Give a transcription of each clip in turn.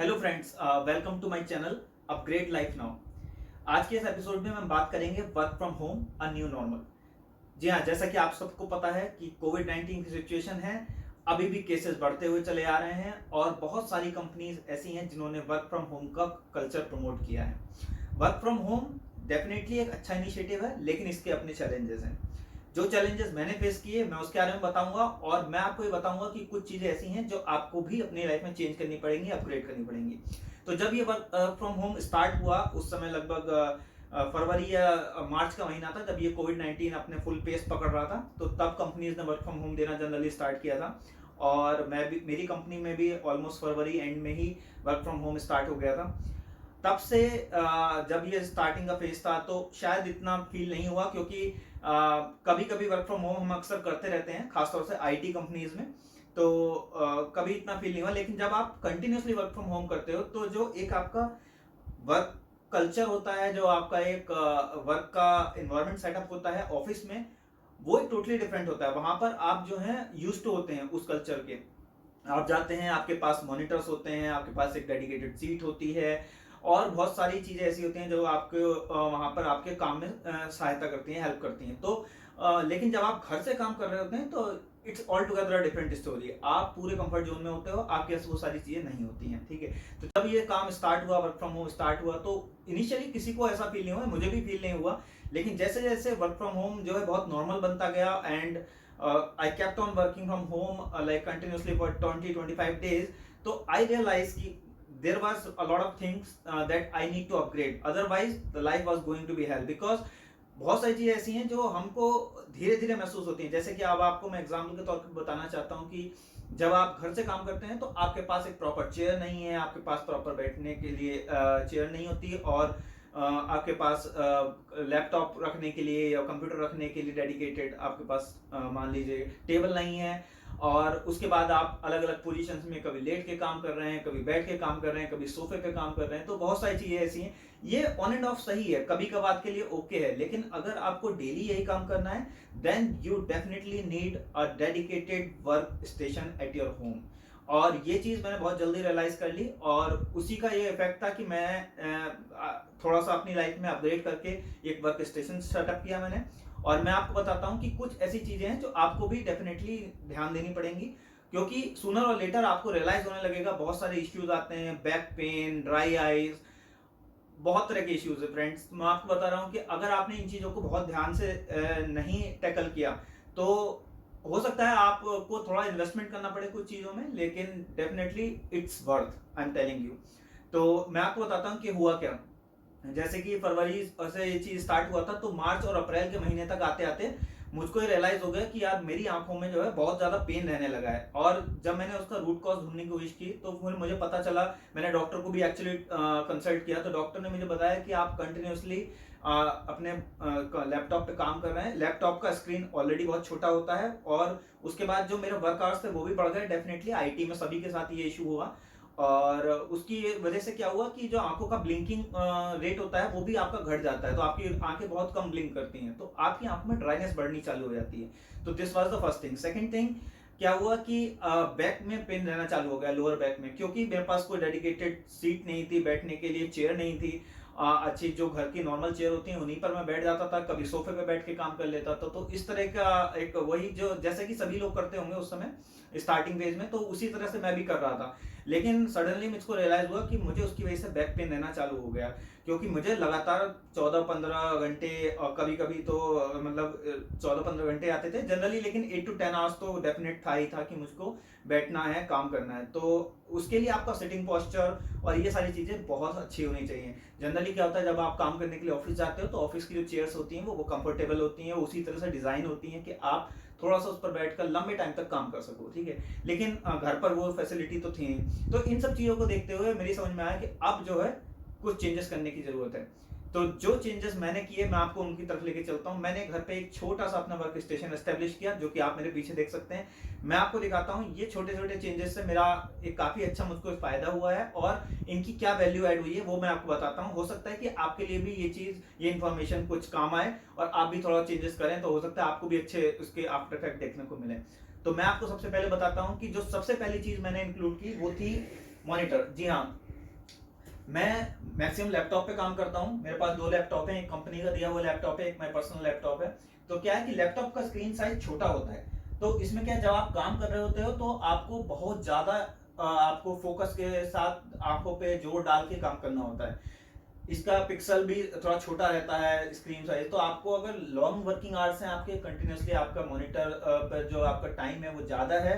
Hello friends, welcome to my channel upgrade life now. आज के इस एपिसोड में हम बात करेंगे work from home a new normal. जी हाँ, जैसा कि आप सबको पता है कि कोविड-19 की सिचुएशन है। अभी भी केसेस बढ़ते हुए चले आ रहे हैं और बहुत सारी कंपनीज ऐसी हैं जिन्होंने वर्क फ्रॉम होम का कल्चर प्रमोट किया है। वर्क फ्रॉम होम डेफिनेटली एक अच्छा इनिशिएटिव है, लेकिन इसके अपने चैलेंजेस हैं। जो चैलेंजेस मैंने फेस किए मैं उसके बारे में बताऊंगा, और मैं आपको ये बताऊंगा कि कुछ चीजें ऐसी हैं जो आपको भी अपनी लाइफ में चेंज करनी पड़ेंगी, अपग्रेड करनी पड़ेंगी। तो जब ये वर्क फ्रॉम होम स्टार्ट हुआ उस समय लगभग फरवरी या मार्च का महीना था, जब ये कोविड-19 अपने फुल पेस पकड़ रहा था। तो तब कंपनीज ने वर्क फ्रॉम होम देना जनरली स्टार्ट किया था, और मैं भी, मेरी कंपनी में भी ऑलमोस्ट फरवरी एंड में ही वर्क फ्रॉम होम स्टार्ट हो गया था। तब से जब ये स्टार्टिंग का फेज था तो शायद इतना फील नहीं हुआ, क्योंकि कभी कभी वर्क फ्रॉम होम हम अक्सर करते रहते हैं, खासतौर से आईटी कंपनीज में। तो कभी इतना फील नहीं हुआ, लेकिन जब आप कंटिन्यूसली वर्क फ्रॉम होम करते हो तो जो एक आपका वर्क कल्चर होता है, जो आपका एक वर्क का इन्वायरमेंट सेटअप होता है ऑफिस में, वो एक टोटली डिफरेंट होता है। वहां पर आप जो है यूज टू होते हैं उस कल्चर के। आप जाते हैं, आपके पास मॉनिटर्स होते हैं, आपके पास एक डेडिकेटेड सीट होती है, और बहुत सारी चीजें ऐसी होती हैं जो आपके वहां पर आपके काम में सहायता करती हैं, हेल्प करती हैं। तो लेकिन जब आप घर से काम कर रहे होते हैं तो it's all together different story. आप पूरे कंफर्ट जोन में होते हो, आपके पास वो सारी चीजें नहीं होती हैं, ठीक है। तो जब ये काम स्टार्ट हुआ, वर्क फ्रॉम होम स्टार्ट हुआ, तो इनिशियली किसी को ऐसा फील नहीं हुआ, मुझे भी फील नहीं हुआ। लेकिन जैसे जैसे वर्क फ्रॉम होम जो है बहुत नॉर्मल बनता गया, and I kept on working from home like continuously for 20-25 days. So I realized कि there was a lot of things that I need to upgrade. Otherwise, the life was going to be hell. Because बहुत सारी चीजें ऐसी हैं जो हमको धीरे धीरे महसूस होती हैं। जैसे कि अब आपको मैं एग्जाम्पल के तौर पर बताना चाहता हूँ कि जब आप घर से काम करते हैं तो आपके पास एक प्रॉपर चेयर नहीं है, आपके पास प्रॉपर बैठने के लिए चेयर नहीं होती, और आपके पास लैपटॉप रखने के लिए या कंप्यूटर रखने के लिए डेडिकेटेड आपके पास मान लीजिए टेबल नहीं है। और उसके बाद आप अलग अलग पोजीशंस में कभी लेट के काम कर रहे हैं, कभी बैठ के काम कर रहे हैं, कभी सोफे पे काम कर रहे हैं। तो बहुत सारी चीजें ऐसी हैं। ये ऑन एंड ऑफ सही है, कभी कभार के लिए ओके है, लेकिन अगर आपको डेली यही काम करना है then you definitely need a dedicated work station at your home. और ये चीज मैंने बहुत जल्दी रियलाइज कर ली, और उसी का ये इफेक्ट था कि मैं थोड़ा सा अपनी लाइफ में अपग्रेड करके एक वर्क स्टेशन सेटअप किया मैंने। और मैं आपको बताता हूँ कि कुछ ऐसी चीजें हैं जो आपको भी डेफिनेटली ध्यान देनी पड़ेंगी, क्योंकि सूनर और लेटर आपको रियलाइज होने लगेगा। बहुत सारे इश्यूज आते हैं, बैक पेन, ड्राई आईज, बहुत तरह के इश्यूज है फ्रेंड्स। मैं आपको बता रहा हूँ कि अगर आपने इन चीजों को बहुत ध्यान से नहीं टैकल किया तो हो सकता है आपको थोड़ा इन्वेस्टमेंट करना पड़े कुछ चीजों में, लेकिन definitely it's worth, I am telling you. तो मैं आपको बताता हूँ कि हुआ क्या। जैसे कि फरवरी से ये चीज स्टार्ट हुआ था, तो मार्च और अप्रैल के महीने तक आते आते मुझको ये रियलाइज हो गया कि यार मेरी आंखों में जो है बहुत ज्यादा पेन रहने लगा है। और जब मैंने उसका रूट कॉज ढूंढने की कोशिश की तो फिर मुझे पता चला, मैंने डॉक्टर को भी एक्चुअली कंसल्ट किया, तो डॉक्टर ने मुझे बताया कि आप कंटिन्यूसली अपने लैपटॉप पे काम कर रहे हैं। लैपटॉप का स्क्रीन ऑलरेडी बहुत छोटा होता है, और उसके बाद जो मेरे वर्क आवर्स थे वो भी बढ़ गए। डेफिनेटली आईटी में सभी के साथ ये इशू हुआ, और उसकी वजह से क्या हुआ कि जो आंखों का ब्लिंकिंग रेट होता है वो भी आपका घट जाता है। तो आपकी आंखें बहुत कम ब्लिंक करती हैं, तो आपकी आंखों में ड्राइनेस बढ़नी चालू हो जाती है। तो this was the first thing. Second thing क्या हुआ कि बैक में पेन रहना चालू हो गया, लोअर बैक में, क्योंकि मेरे पास कोई डेडिकेटेड सीट नहीं थी, बैठने के लिए चेयर नहीं थी। अच्छी जो घर की नॉर्मल चेयर होती है उन्हीं पर मैं बैठ जाता था, कभी सोफे पे बैठ के काम कर लेता था। तो इस तरह का एक वही जो जैसे कि सभी लोग करते होंगे उस समय स्टार्टिंग फेज में, तो उसी तरह से मैं भी कर रहा था। लेकिन सडनली मुझको रियलाइज हुआ कि मुझे उसकी वजह से बैक पेन रहना चालू हो गया, क्योंकि मुझे लगातार 14-15 घंटे, और कभी कभी तो मतलब 14-15 घंटे आते थे जनरली, लेकिन 8 to 10 आवर्स तो डेफिनेट था ही था कि मुझको बैठना है, काम करना है। तो उसके लिए आपका सिटिंग पोस्चर और ये सारी चीजें बहुत अच्छी होनी चाहिए। जनरली क्या होता है, जब आप काम करने के लिए ऑफिस जाते हो तो ऑफिस की जो चेयर्स होती हैं वो कंफर्टेबल होती हैं, उसी तरह से डिजाइन होती हैं कि आप थोड़ा सा उस पर बैठकर लंबे टाइम तक काम कर सको, ठीक है। लेकिन घर पर वो फैसिलिटी तो थी नहीं। तो इन सब चीजों को देखते हुए मेरी समझ में आया कि अब जो है कुछ चेंजेस करने की जरूरत है। तो जो चेंजेस मैंने किए मैं आपको उनकी तरफ लेके चलता हूँ। मैंने घर पे एक छोटा सा अपना वर्क स्टेशन एस्टेब्लिश किया, जो कि आप मेरे पीछे देख सकते हैं। मैं आपको दिखाता हूँ ये छोटे छोटे चेंजेस से मेरा एक काफी अच्छा मुझको फायदा हुआ है, और इनकी क्या वैल्यू ऐड हुई है वो मैं आपको बताता हूँ। हो सकता है कि आपके लिए भी ये चीज, ये इन्फॉर्मेशन कुछ काम आए, और आप भी थोड़ा चेंजेस करें, तो हो सकता है आपको भी अच्छे उसके आफ्टर इफेक्ट देखने को मिले। तो मैं आपको सबसे पहले बताता हूँ कि जो सबसे पहली चीज मैंने इंक्लूड की वो थी मॉनिटर। जी हाँ, मैं मैक्सिमम लैपटॉप पे काम करता हूँ। मेरे पास 2 लैपटॉप हैं, एक कंपनी का दिया हुआ लैपटॉप है, एक मेरा पर्सनल लैपटॉप है। तो क्या है कि लैपटॉप का स्क्रीन साइज छोटा होता है, तो इसमें क्या है, जब आप काम कर रहे होते हो तो आपको बहुत ज़्यादा आपको फोकस के साथ आंखों पे जोर डाल के काम करना होता है। इसका पिक्सल भी थोड़ा छोटा रहता है स्क्रीन साइज, तो आपको अगर लॉन्ग वर्किंग आवर्स हैं आपके, कंटिन्यूसली आपका मॉनिटर पर जो आपका टाइम है वो ज़्यादा है,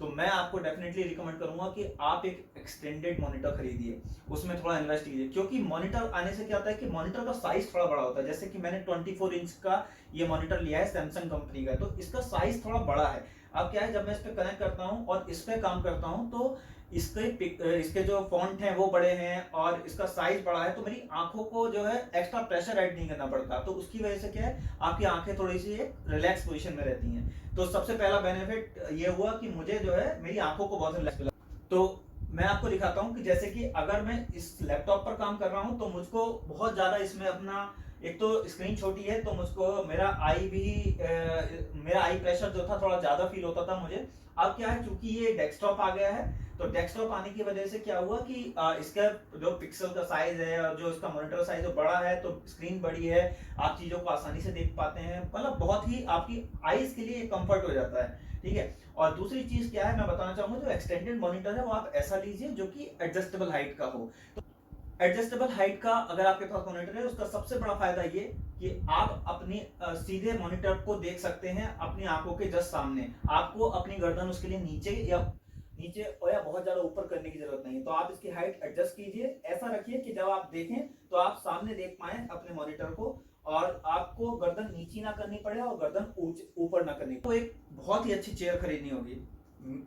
तो मैं आपको डेफिनेटली रिकमेंड करूंगा कि आप एक एक्सटेंडेड मॉनिटर खरीदिए, उसमें थोड़ा इन्वेस्ट कीजिए। क्योंकि मॉनिटर आने से क्या होता है कि मॉनिटर का साइज थोड़ा बड़ा होता है। जैसे कि मैंने 24 इंच का ये मॉनिटर लिया है सैमसंग कंपनी का, तो इसका साइज थोड़ा बड़ा है। अब क्या है, जब मैं इस पर कनेक्ट करता हूँ और इस पर काम करता हूँ तो इसके जो फॉन्ट हैं वो बड़े हैं और इसका साइज बड़ा है, तो मेरी आंखों को जो है एक्स्ट्रा प्रेशर ऐड नहीं करना पड़ता। तो उसकी वजह से क्या है, आपकी आंखें थोड़ी सी रिलैक्स पोजीशन में रहती हैं। तो सबसे पहला बेनिफिट ये हुआ कि मुझे जो है मेरी आंखों को बहुत रिलैक्स मिला। तो मैं आपको दिखाता हूँ कि जैसे कि अगर मैं इस लैपटॉप पर काम कर रहा हूँ तो मुझको बहुत ज़्यादा इसमें अपना, एक तो स्क्रीन छोटी है तो मुझको मेरा आई प्रेशर जो था थोड़ा ज़्यादा फील होता था मुझे। अब क्या है, चूंकि ये डेस्कटॉप आ गया है, तो डेस्कटॉप आने की वजह से क्या हुआ कि इसका जो पिक्सल का साइज है और जो इसका मॉनिटर साइज है बड़ा है, तो स्क्रीन बड़ी है, आप चीज़ों को आसानी से देख पाते हैं, मतलब बहुत ही आपकी आईज के लिए कंफर्ट हो जाता है। ठीक है। और दूसरी चीज क्या है मैं बताना चाहूंगा, जो एक्सटेंडेड मॉनिटर है वो आप ऐसा लीजिए जो कि एडजस्टेबल हाइट का हो। तो एडजस्टेबल हाइट का अगर आपके पास मॉनिटर है, उसका सबसे बड़ा फायदा ये कि आप अपनी सीधे मॉनिटर को देख सकते हैं अपनी आंखों के जस्ट सामने। आपको अपनी गर्दन उसके लिए नीचे और या बहुत ज्यादा ऊपर करने की जरूरत नहीं है। तो आप इसकी हाइट एडजस्ट कीजिए, ऐसा रखिए कि जब आप देखें तो आप सामने देख पाए अपने मॉनिटर को, और आपको गर्दन नीची ना करनी पड़े और गर्दन ऊपर ना करनी पड़े। तो एक बहुत ही अच्छी चेयर खरीदनी होगी।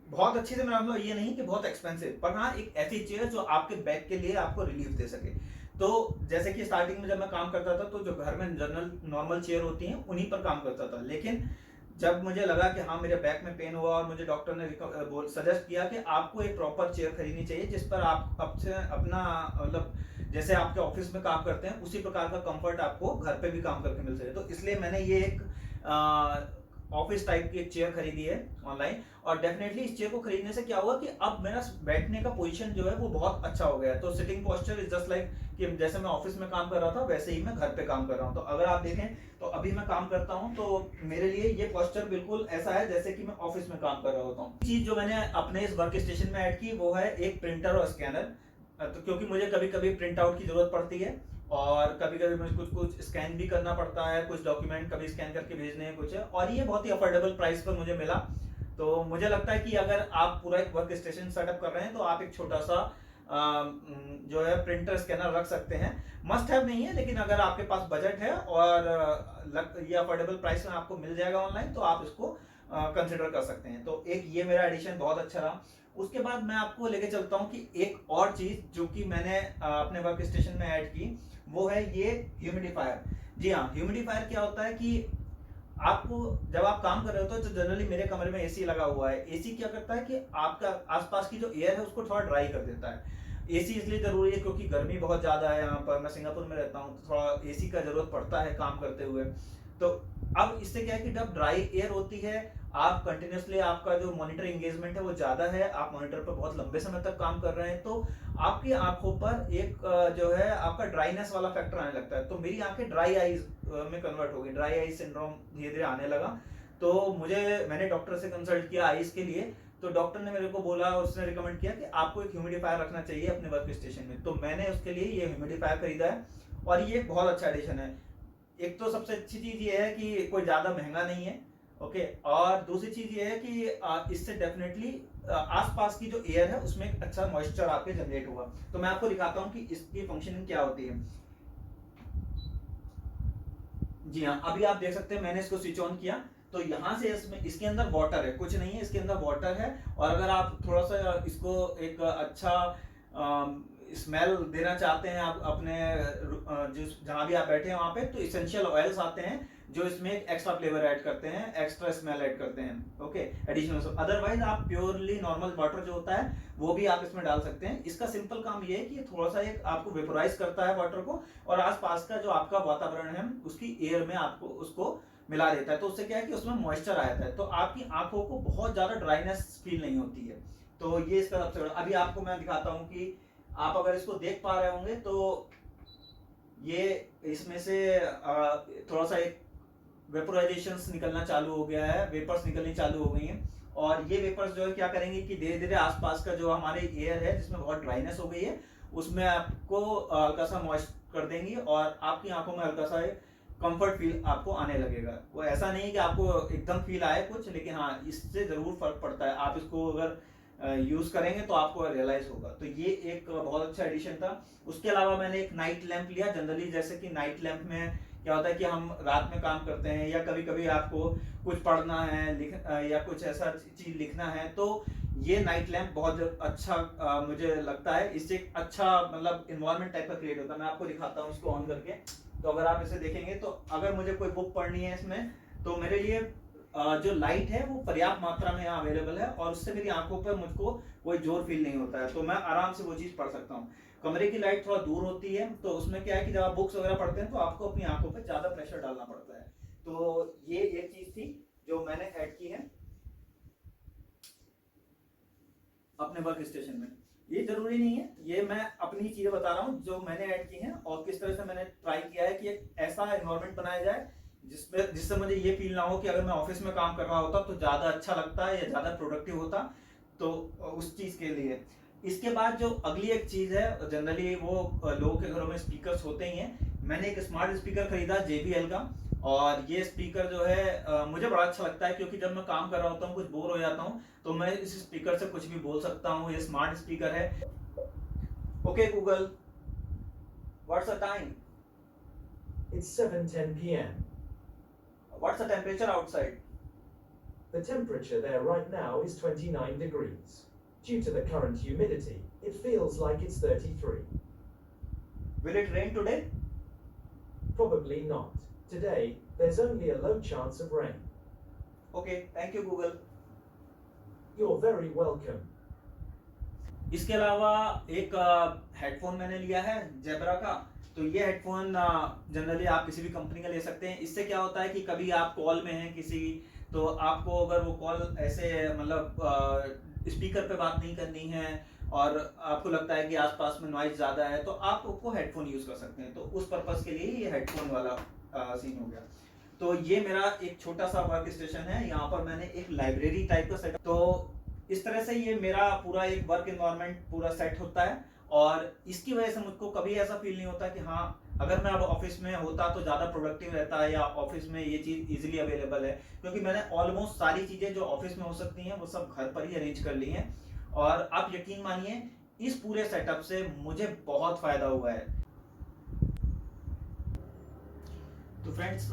बहुत अच्छी से मेरा मतलब ये नहीं कि बहुत एक्सपेंसिव, पर हाँ एक ऐसी चेयर जो आपके बैक के लिए आपको रिलीफ दे सके। तो जैसे कि स्टार्टिंग में जब मैं काम करता था तो जो घर में जनरल नॉर्मल चेयर होती हैं उन्हीं पर काम करता था, लेकिन जब मुझे लगा कि हाँ मेरे बैक में पेन हुआ और मुझे डॉक्टर ने सजेस्ट किया कि आपको एक प्रॉपर चेयर खरीदनी चाहिए जिस पर आप अपना मतलब जैसे आपके ऑफिस में काम करते हैं उसी प्रकार का कंफर्ट आपको घर पे भी काम करके मिल सके। तो इसलिए मैंने ये एक ऑफिस टाइप की एक चेयर खरीदी है ऑनलाइन। और डेफिनेटली इस चेयर को खरीदने से क्या हुआ कि अब मेरा बैठने का पोजीशन जो है वो बहुत अच्छा हो गया है। तो sitting posture is just like कि जैसे मैं ऑफिस में काम कर रहा था वैसे ही मैं घर पे काम कर रहा हूँ। तो अगर आप देखें तो अभी मैं काम करता हूँ तो मेरे लिए ये पोस्चर बिल्कुल ऐसा है जैसे कि मैं ऑफिस में काम कर रहा होता हूँ। चीज जो मैंने अपने इस वर्क स्टेशन में ऐड की वो है एक प्रिंटर और स्कैनर। तो क्योंकि मुझे कभी कभी प्रिंट आउट की जरूरत पड़ती है और कभी कभी मुझे कुछ स्कैन भी करना पड़ता है, कुछ डॉक्यूमेंट कभी स्कैन करके भेजने हैं कुछ है, और ये बहुत ही अफोर्डेबल प्राइस पर मुझे मिला। तो मुझे लगता है कि अगर आप पूरा एक वर्क स्टेशन सेटअप कर रहे हैं तो आप एक छोटा सा जो है प्रिंटर स्कैनर रख सकते हैं। मस्ट हैव नहीं है, लेकिन अगर आपके पास बजट है और ये अफोर्डेबल प्राइस में आपको मिल जाएगा ऑनलाइन तो आप इसको कंसिडर कर सकते हैं। तो एक ये मेरा एडिशन बहुत अच्छा रहा। उसके बाद मैं आपको लेके चलता हूँ कि एक और चीज जो कि मैंने अपने वर्क स्टेशन में ऐड की वो है ये ह्यूमिडिफायर। जी हाँ, ह्यूमिडिफायर क्या होता है कि आपको जब आप काम कर रहे होते हो तो जनरली मेरे कमरे में एसी लगा हुआ है। एसी क्या करता है कि आपका आसपास की जो एयर है उसको थोड़ा ड्राई कर देता है। एसी इसलिए जरूरी है क्योंकि गर्मी बहुत ज्यादा है यहाँ पर, मैं सिंगापुर में रहता हूँ तो थोड़ा एसी का जरूरत पड़ता है काम करते हुए। तो अब इससे क्या है कि जब ड्राई एयर होती है आप कंटिन्यूसली आपका जो मॉनिटर एंगेजमेंट है वो ज्यादा है, आप मॉनिटर पर बहुत लंबे समय तक काम कर रहे हैं, तो आपकी आंखों पर एक जो है आपका ड्राइनेस वाला फैक्टर आने लगता है। तो मेरी आंखें ड्राई आईज में कन्वर्ट हो गई, ड्राई आईज सिंड्रोम धीरे धीरे आने लगा। तो मैंने डॉक्टर से कंसल्ट किया आईज के लिए, तो डॉक्टर ने मेरे को बोला, उसने रिकमेंड किया कि आपको एक ह्यूमिडिफायर रखना चाहिए अपने वर्क स्टेशन में। तो मैंने उसके लिए ये ह्यूमिडिफायर खरीदा है और ये बहुत अच्छा एडिशन है। एक तो सबसे अच्छी चीज ये है कि कोई ज्यादा महंगा नहीं है, ओके। और दूसरी चीज ये है कि इससे डेफिनेटली आसपास की जो एयर है उसमें एक अच्छा मॉइस्चर आपके जनरेट होगा। तो मैं आपको दिखाता हूँ कि इसकी फंक्शनिंग क्या होती है। जी हाँ, अभी आप देख सकते हैं मैंने इसको स्विच ऑन किया तो यहाँ से इसके अंदर वाटर है, कुछ नहीं है, इसके अंदर वाटर है। और अगर आप थोड़ा सा इसको एक अच्छा स्मेल देना चाहते हैं आप अपने जिस जहाँ भी आप बैठे हैं वहाँ पे, तो इसेंशियल ऑयल्स आते हैं जो इसमें एक एक्स्ट्रा फ्लेवर ऐड करते हैं, एक्स्ट्रा स्मेल ऐड करते हैं, ओके, एडिशनल। अदरवाइज आप प्योरली नॉर्मल वाटर जो होता है वो भी आप इसमें डाल सकते हैं। इसका सिंपल काम ये है कि थोड़ा सा एक आपको वेपोराइज करता है वाटर को और आसपास का जो आपका वातावरण है उसकी एयर में आपको उसको मिला देता है। तो उससे क्या है कि उसमें मॉइस्चर आ जाता है, तो आपकी आंखों को बहुत ज्यादा ड्राइनेस फील नहीं होती है। तो ये इसका सबसे बड़ा। अभी आपको मैं दिखाता हूँ कि आप अगर इसको देख पा रहे होंगे तो ये इसमें से थोड़ा सा एक वेपोराइजेशंस निकलना चालू हो गया है, वेपर्स निकलनी चालू हो गई हैं। और ये वेपर्स जो है क्या करेंगे कि धीरे धीरे आसपास का जो हमारे एयर है जिसमें बहुत ड्राइनेस हो गई है उसमें आपको हल्का सा मॉइस्ट कर देंगी और आपकी आंखों में हल्का सा कंफर्ट फील आपको आने लगेगा। वो ऐसा नहीं कि आपको एकदम फील आए कुछ, लेकिन हाँ इससे जरूर फर्क पड़ता है। आप इसको अगर यूज करेंगे तो आपको रियलाइज होगा। तो ये एक बहुत अच्छा एडिशन था। उसके अलावा मैंने एक नाइट लैंप लिया। जनरली जैसे कि नाइट लैंप में क्या होता है कि हम रात में काम करते हैं या कभी कभी आपको कुछ पढ़ना है या कुछ ऐसा चीज लिखना है, तो ये नाइट लैंप बहुत अच्छा मुझे लगता है। इससे एक अच्छा मतलब इन्वायरमेंट टाइप का क्रिएट होता है। मैं आपको दिखाता हूँ इसको ऑन करके। तो अगर आप इसे देखेंगे तो अगर मुझे कोई बुक पढ़नी है इसमें तो मेरे लिए जो लाइट है वो पर्याप्त मात्रा में यहाँ अवेलेबल है और उससे मेरी आंखों पर मुझको कोई जोर फील नहीं होता है। तो मैं आराम से वो चीज पढ़ सकता हूँ। कमरे की लाइट थोड़ा दूर होती है तो उसमें क्या है कि जब आप बुक्स वगैरह पढ़ते हैं तो आपको अपनी आंखों पर ज्यादा प्रेशर डालना पड़ता है। तो ये एक चीज थी जो मैंने ऐड की है अपने वर्क स्टेशन में। ये जरूरी नहीं है, ये मैं अपनी चीजें बता रहा हूँ जो मैंने ऐड की हैं और किस तरह से मैंने ट्राई किया है कि एक ऐसा एनवायरनमेंट बनाया जाए जिससे मुझे ये फील ना हो कि अगर मैं ऑफिस में काम कर रहा होता तो ज्यादा अच्छा लगता या ज्यादा प्रोडक्टिव होता। तो उस चीज के लिए इसके बाद जो अगली एक चीज है, जनरली वो लोगों के घरों में स्पीकर्स होते ही हैं। मैंने एक स्मार्ट स्पीकर खरीदा JBL का और ये स्पीकर जो है मुझे बड़ा अच्छा लगता है क्योंकि जब मैं काम कर रहा होता हूँ कुछ बोर हो जाता हूँ तो मैं इस स्पीकर से कुछ भी बोल सकता हूँ। ये स्मार्ट स्पीकर है। Okay Google, what's the time? It's 7:10 p.m. What's the temperature outside? The temperature there right now is 29 degrees. Due to the current humidity, it feels like it's 33. Will it rain today? Probably not. Today, there's only a low chance of rain. Okay, thank you Google. You're very welcome. इसके अलावा एक headphone मैंने लिया है zebra का। तो ये headphone generally आप किसी भी कंपनी का ले सकते हैं। इससे क्या होता है कि कभी आप कॉल में हैं किसी, तो आपको अगर वो कॉल ऐसे मतलब स्पीकर पे बात नहीं करनी है और आपको लगता है कि आसपास में नॉइज ज़्यादा है तो आप उसको हेडफोन यूज़ कर सकते हैं। तो उस पर्पज़ के लिए ये हेडफोन वाला सीन हो गया। तो ये मेरा एक छोटा सा वर्क स्टेशन है। यहाँ पर मैंने एक लाइब्रेरी टाइप का सेटअप, तो इस तरह से ये मेरा पूरा एक वर्क एनवायरनमेंट पूरा सेट होता है। और इसकी वजह से मुझको कभी ऐसा फील नहीं होता कि हाँ अगर मैं अब ऑफिस में होता तो ज़्यादा प्रोडक्टिव रहता है या ऑफिस में ये चीज़ इजीली अवेलेबल है, क्योंकि मैंने ऑलमोस्ट सारी चीज़ें जो ऑफिस में हो सकती हैं वो सब घर पर ही अरेंज कर ली हैं। और आप यकीन मानिए इस पूरे सेटअप से मुझे बहुत फ़ायदा हुआ है। तो फ्रेंड्स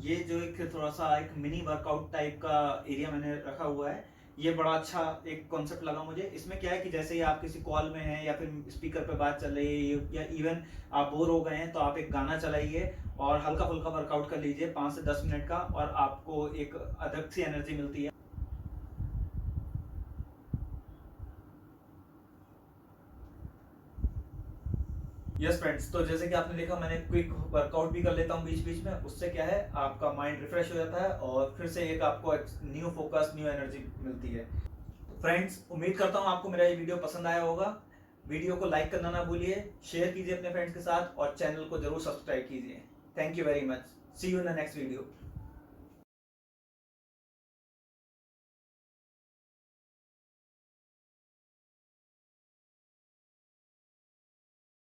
ये जो एक थोड़ा सा एक मिनी वर्कआउट टाइप का एरिया मैंने रखा हुआ है, ये बड़ा अच्छा एक कॉन्सेप्ट लगा मुझे। इसमें क्या है कि जैसे ही आप किसी कॉल में हैं या फिर स्पीकर पे बात चल रही है या इवन आप बोर हो गए हैं तो आप एक गाना चलाइए और हल्का फुल्का वर्कआउट कर लीजिए 5 से 10 मिनट का और आपको एक अलग सी एनर्जी मिलती है। यस फ्रेंड्स, तो जैसे कि आपने देखा मैंने क्विक वर्कआउट भी कर लेता हूँ बीच बीच में। उससे क्या है आपका माइंड रिफ्रेश हो जाता है और फिर से एक आपको न्यू फोकस न्यू एनर्जी मिलती है। फ्रेंड्स उम्मीद करता हूँ आपको मेरा ये वीडियो पसंद आया होगा। वीडियो को लाइक करना ना भूलिए, शेयर कीजिए अपने फ्रेंड्स के साथ और चैनल को जरूर सब्सक्राइब कीजिए। Thank you very much. See you in the next video.